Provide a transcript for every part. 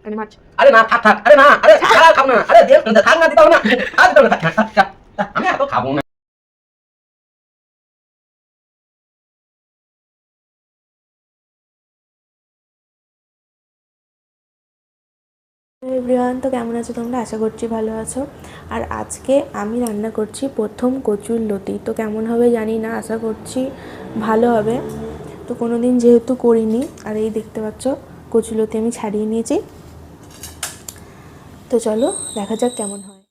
এখানে মাছ। আরে না থাক থাক, আরে না, আরে ছাড়া খাও না, আরে দেখ থাক না, দিতাও না, আর দিতাও না, থাক থাক থাক, আমি এত খাবো না। এভরিওয়ান, তো কেমন আছো তোমরা? আশা করছি ভালো আছো। আর আজকে আমি রান্না করছি প্রথম কচুর লতি। তো কেমন হবে জানি না, আশা করছি ভালো হবে। তো কোনো দিন যেহেতু করিনি, আর এই দেখতে পাচ্ছ কচুর লতি আমি ছাড়িয়ে নিয়েছি। তো চলো দেখা যাক কেমন হয়।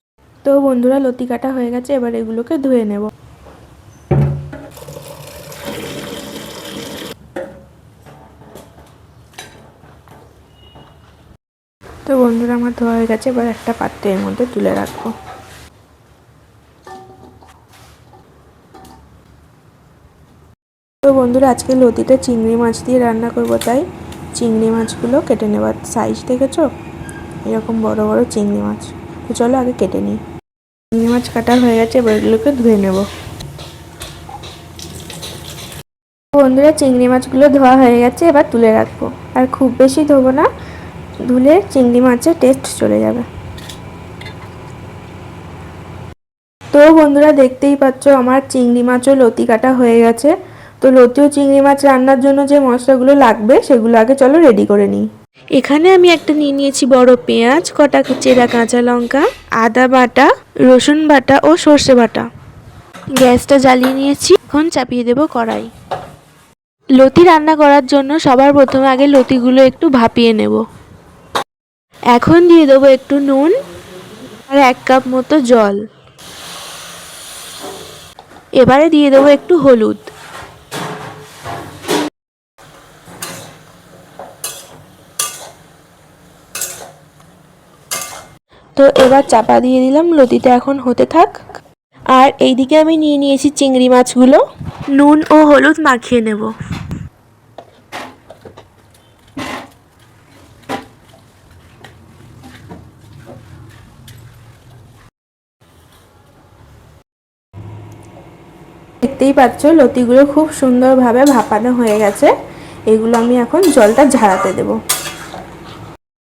তো বন্ধুরা, লতি কাটা হয়ে গেছে, এবার এগুলোকে ধুয়ে নেব। তো বন্ধুরা, আমার ধোয়া হয়ে গেছে, এবার একটা পাত্রের মধ্যে তুলে রাখবো। তো বন্ধুরা, আজকে লতিটা চিংড়ি মাছ দিয়ে রান্না করব, তাই চিংড়ি মাছগুলো কেটে নেবার সাইজ দেখেছো, এরকম বড় বড় চিংড়ি মাছ। তো চলো আগে কেটে নিই। চিংড়ি মাছ কাটা হয়ে গেছে, এবার এগুলোকে ধুয়ে নেব। বন্ধুরা, চিংড়ি মাছগুলো ধোয়া হয়ে গেছে, এবার তুলে রাখবো। আর খুব বেশি ধোবো না, ধুলে চিংড়ি মাছের টেস্ট চলে যাবে। তো বন্ধুরা, দেখতেই পাচ্ছ আমার চিংড়ি মাছও লতি কাটা হয়ে গেছে। তো লতি ও চিংড়ি মাছ রান্নার জন্য যে মশলাগুলো লাগবে সেগুলো আগে চলো রেডি করে নিই। এখানে আমি একটা নিয়ে নিয়েছি বড় পেঁয়াজ, কটা চেরা কাঁচা লঙ্কা, আদা বাটা, রসুন বাটা ও সর্ষে বাটা। গ্যাসটা জ্বালিয়ে নিয়েছি, এখন চাপিয়ে দেব কড়াই। লতি রান্না করার জন্য সবার প্রথমে আগে লতিগুলো একটু ভাপিয়ে নেব। এখন দিয়ে দেবো একটু নুন আর 1 কাপ মতো জল। এবারে দিয়ে দেবো একটু হলুদ। তো এবার চাপা দিয়ে দিলাম, লতিটা এখন হতে থাক। আর এইদিকে আমি নিয়ে নিয়েছি চিংড়ি মাছগুলো, নুন ও হলুদ মাখিয়ে নেব। দেখতেই পাচ্ছ লতিগুলো খুব সুন্দরভাবে ভাপানো হয়ে গেছে। এগুলো আমি এখন জলটা ঝরাতে দেব।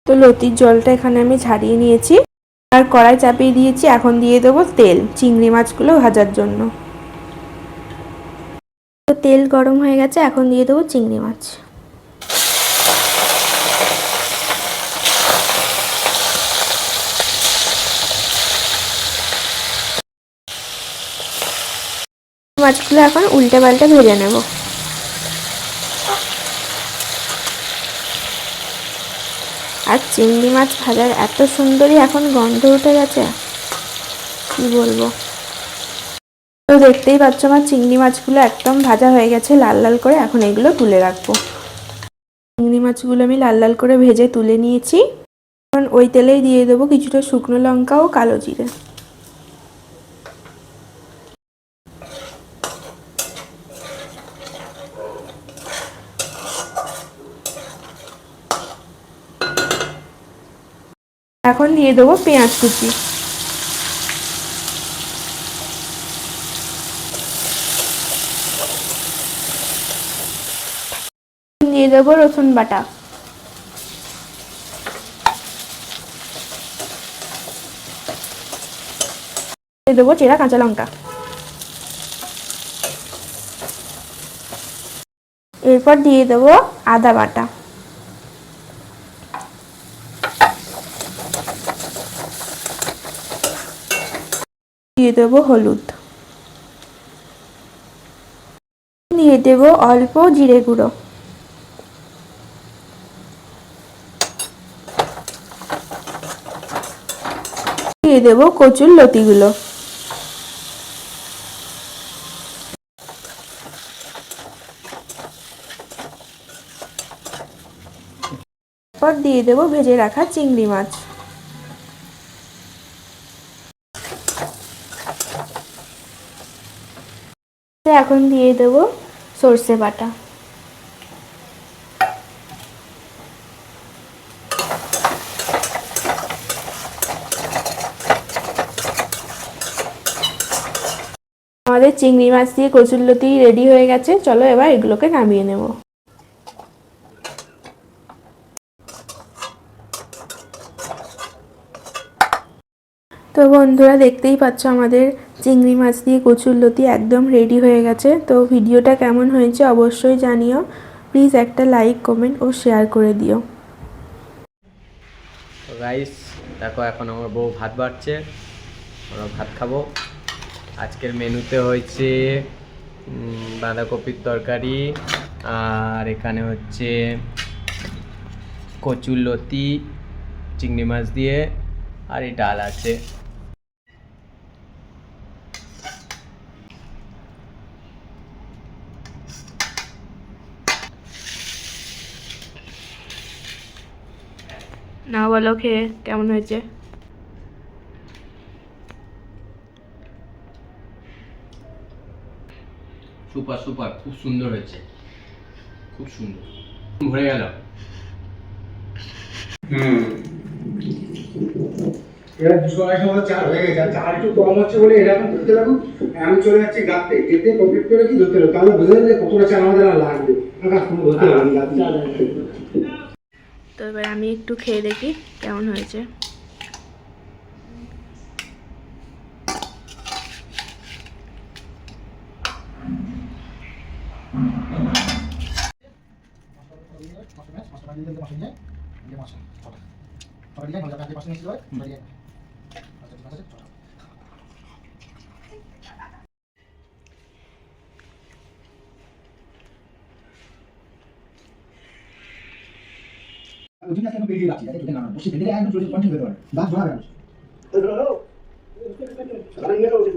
তো লতির জলটা এখানে আমি ঝারিয়ে নিয়েছি, আর কড়াই চাপিয়ে দিয়েছি। এখন দিয়ে দেবো তেল চিংড়ি মাছগুলো ভাজার জন্য। তো তেল গরম হয়ে গেছে, এখন দিয়ে দেবো চিংড়ি মাছ। মাছগুলো এখন উল্টে পাল্টে ভেজে নেব। আর চিংড়ি মাছ ভাজার এত সুন্দরই এখন গন্ধ উঠে গেছে, কি বলবো। তো দেখতেই পাচ্ছ আমার চিংড়ি মাছগুলো একদম ভাজা হয়ে গেছে লাল লাল করে। এখন এগুলো তুলে রাখবো। চিংড়ি মাছগুলো আমি লাল লাল করে ভেজে তুলে নিয়েছি। এখন ওই তেলেই দিয়ে দেবো কিছুটা শুকনো লঙ্কা ও কালো জিরে। এখন দিয়ে দেবো পেঁয়াজ কুচি। দিয়ে দেবো রসুন বাটা। দিয়ে দেবো চেরা কাঁচা লঙ্কা। এরপর দিয়ে দেবো আদা বাটা। দিয়ে দেবো হলুদ। দিয়ে দেবো অল্প জিরে গুঁড়ো। দিয়ে দেবো কচুর লতিগুলো। এরপর দিয়ে দেবো ভেজে রাখা চিংড়ি মাছ। এখন দিয়ে দেবো সর্ষে বাটা। আমাদের চিংড়ি মাছ দিয়ে কচুরলতি রেডি হয়ে গেছে। চলো এবার এগুলোকে নামিয়ে নেব। তো বন্ধুরা দেখতেই পাচ্ছ আমাদের চিংড়ি মাছ দিয়ে কচুরলতি একদম রেডি হয়ে গেছে। তো ভিডিওটা কেমন হয়েছে অবশ্যই জানিও। প্লিজ একটা লাইক কমেন্ট ও শেয়ার করে দিও। তো গাইস দেখো এখন আমার বউ ভাত বাড়ছে, আমরা ভাত খাবো। আজকের মেনুতে হয়েছে বাঁধাকপির তরকারি, আর এখানে হচ্ছে কচুরলতি চিংড়ি মাছ দিয়ে, আর এই ডাল আছে। না বলো খেয়ে কেমন হয়েছে? সুপার সুপার, খুব সুন্দর হয়েছে, খুব সুন্দর, ভরে গেল। এরা 200-250 মতো চাল হয়ে গেছে, আর চাল একটু কম হচ্ছে বলে এরকম ধরতে লাগুন। আমি চলে যাচ্ছি গাঁতে, গেতে কমপ্লিট করে কি ধরতে লাগবে, তাহলে বুঝে যাবে কতটা চাল আমাদের আর লাগবে। কোনো ধরতে পারবেন না। তো এবার আমি একটু খেয়ে দেখি কেমন হয়েছে।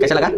कैसा लगा?